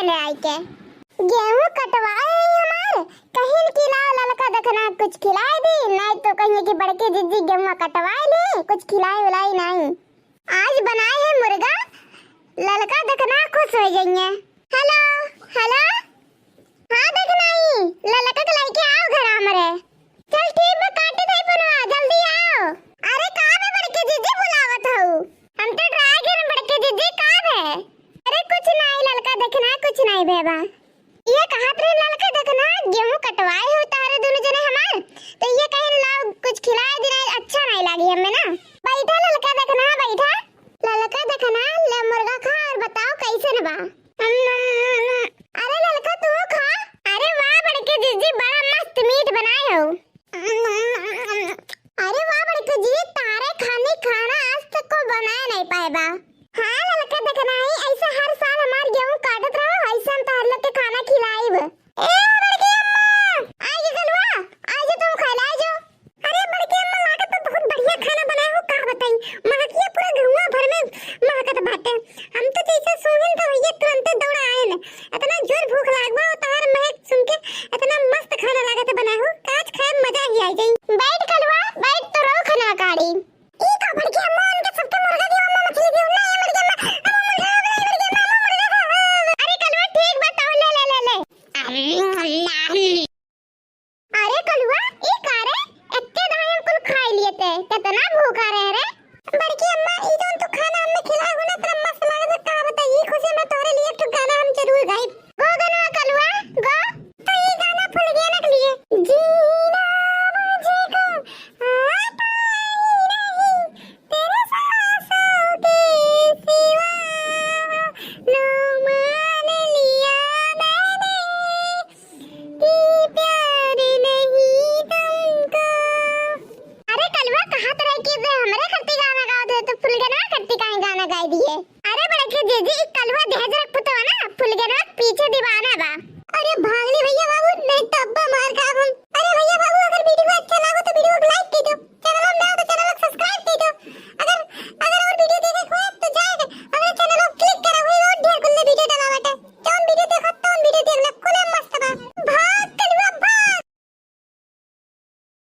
कहने आई के गेहूं कटवाए हमार कहीं खिलाओ ललका देखना कुछ खिलाई दी नहीं तो कहीं की बड़के जिज्जी गेहूं कटवाए ले कुछ खिलाई उलाई नहीं। आज बनाए है मुर्गा ललका देखना खुश हो जाइए। हेलो हेलो हाँ देखना ही ललका के लेके आओ घर हमरे। चल ठीक है काटे दे बनवा जल्दी आओ। अरे कहां पे बड़के जिज्जी बुलावत हो हम तो ट्राई कर बड़के जिज्जी कहां है। अरे कुछ नहीं ललका देखना कुछ नहीं बेबा ये कहा थे ललका देखना गेहूं कटवाए हो तारे दोनों जने हमार तो ये कहीं लाओ कुछ खिलाए देना अच्छा नहीं लगी हमें ना। बैठा ललका देखना बैठा ललका देखना ले मुर्गा खा और बताओ कैसे न बा। अरे ललका तू खा। अरे वाह बड़के जीजी बड़ा मस्त मीट बनाए हो। अरे वाह बड़के जी तारे खाने खाना आज तक को बनाए नहीं पाए बा। हाँ ललका देखना ही ऐसा हर साल हमार गेहूं काटत रहो ऐसा हम तार लोग के खाना खिलाइब। ए बड़की अम्मा आज गलवा आज तुम खिला जो। अरे बड़की अम्मा लागत तो बहुत बढ़िया खाना बनाए हो का बताई महकिया पूरा गहुआ भर में महकत बाटे। हम तो जैसे सोहिन तो ये तुरंत दौड़ आए न इतना जोर भूख लागबा तार महक सुन के इतना मस्त खाना लागत बनाए हो आज खाए मजा ही आ जाई। बैठ गलवा बैठ तो रहो खाना काड़ी ई का बड़की अम्मा उनके सबके मुर्गा दियो अम्मा मछली दियो ना ये बड़की अम्मा अरे कलवा ठीक बताओ ले ले ले ले। अरे कलवा ई कारे इतने दाम कुल खा लिए थे कितना भूखा रह रे। बड़की अम्मा ई जोन तो खाना हमने खिलाया हो ना इतना मस्त लागत का बताइए खुशी में तोरे लिए तो गाना हम जरूर गाई गो गनवा कलवा गो तो ये गाना भूल गया ना के लिए जीना मुझे को आता ही नहीं तेरे सांसों के सिवा नो मान लिया मैंने कि प्यार नहीं तुमको। अरे कलवा कहाँ तरह की हमरे खट्टी गाना गाओ दे तो फुलगना खट्टी काहे गाना गाई दिए। अरे बड़के जीजी कलवा देहज रख पुतवा ना फुलगना पीछे दीवाना बा। अरे